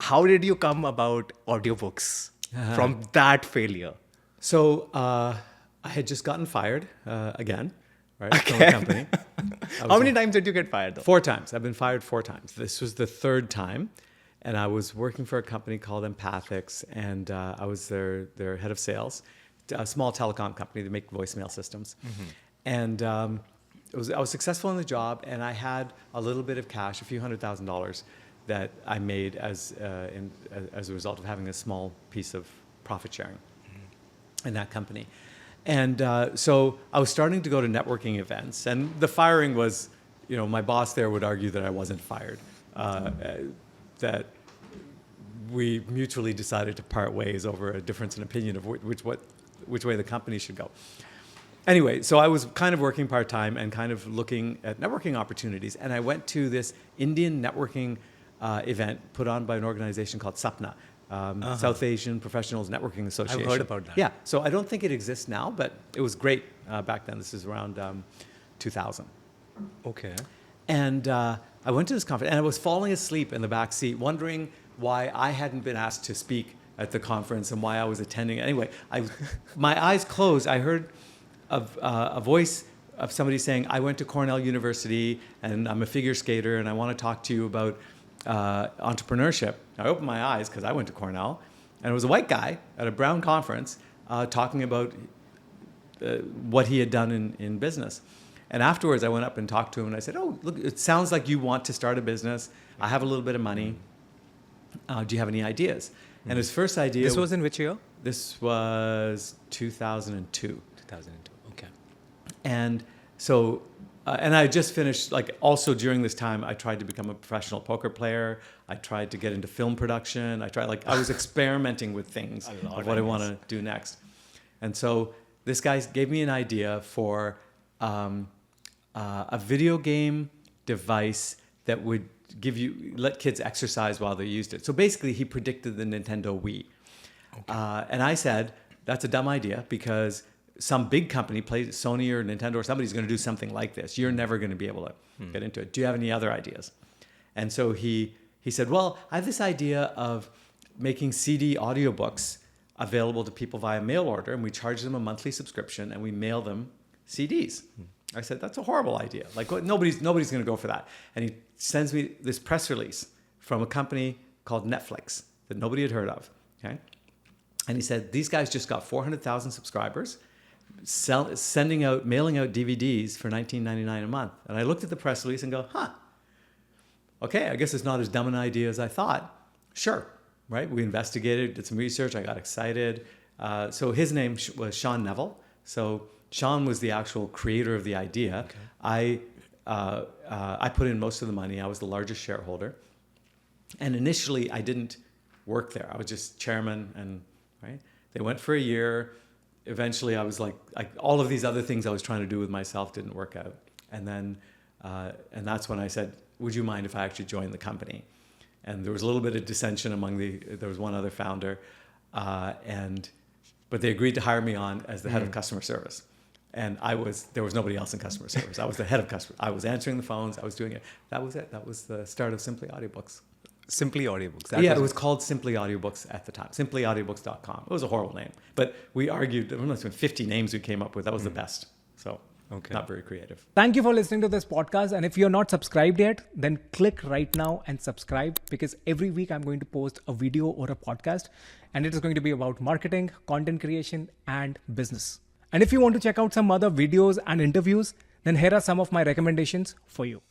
how did you come about audiobooks from that failure? So I had just gotten fired again, right, from a Again? company. How many times did you get fired though? 4 times. I've been fired 4 times. This was the 3rd time. And I was working for a company called Empathics, and I was their head of sales, a small telecom company. They make voicemail systems. And I was successful in the job, and I had a little bit of cash, a few $100,000 that I made as a result of having a small piece of profit sharing in that company. And so I was starting to go to networking events, and the firing was, my boss there would argue that I wasn't fired. That we mutually decided to part ways over a difference in opinion of which way the company should go. Anyway, so I was kind of working part-time and kind of looking at networking opportunities. And I went to this Indian networking event put on by an organization called SAPNA, South Asian Professionals Networking Association. I've heard about that. Yeah, so I don't think it exists now, but it was great back then. This is around 2000. Okay. And I went to this conference, and I was falling asleep in the back seat, wondering why I hadn't been asked to speak at the conference and why I was attending. Anyway, my eyes closed. I heard a voice of somebody saying, I went to Cornell University, and I'm a figure skater, and I want to talk to you about entrepreneurship. I opened my eyes because I went to Cornell, and it was a white guy at a brown conference talking about what he had done in business. And afterwards, I went up and talked to him, and I said, oh, look, it sounds like you want to start a business. I have a little bit of money. Do you have any ideas? And his first idea... This was in which year? This was 2002. 2002, okay. And so, and I just finished, also during this time, I tried to become a professional poker player. I tried to get into film production. I was experimenting with things of what I want to do next. And so this guy gave me an idea for a video game device that would let kids exercise while they used it. So basically, he predicted the Nintendo Wii. Okay. And I said, that's a dumb idea because some big company, Sony or Nintendo or somebody's going to do something like this. You're never going to be able to get into it. Do you have any other ideas? And so he said, well, I have this idea of making CD audiobooks available to people via mail order, and we charge them a monthly subscription, and we mail them CDs. I said, that's a horrible idea. Nobody's going to go for that. And he sends me this press release from a company called Netflix that nobody had heard of. Okay, and he said, these guys just got 400,000 subscribers, mailing out DVDs for $19.99 a month. And I looked at the press release and go, okay, I guess it's not as dumb an idea as I thought. Sure, right? We investigated, did some research. I got excited. So his name was Sean Neville. So Sean was the actual creator of the idea. Okay. I put in most of the money. I was the largest shareholder. And initially, I didn't work there. I was just chairman, and right. They went for a year. Eventually, I was like all of these other things I was trying to do with myself didn't work out. And then, and that's when I said, would you mind if I actually joined the company? And there was a little bit of dissension there was one other founder, but they agreed to hire me on as the head of customer service. And there was nobody else in customer service. I was the head of customer. I was answering the phones. I was doing it. That was it. That was the start of Simply Audiobooks. Simply Audiobooks. It was called Simply Audiobooks at the time. SimplyAudiobooks.com. It was a horrible name. But we argued, there must have been 50 names we came up with. That was the best. So not very creative. Thank you for listening to this podcast. And if you're not subscribed yet, then click right now and subscribe, because every week I'm going to post a video or a podcast, and it is going to be about marketing, content creation, and business. And if you want to check out some other videos and interviews, then here are some of my recommendations for you.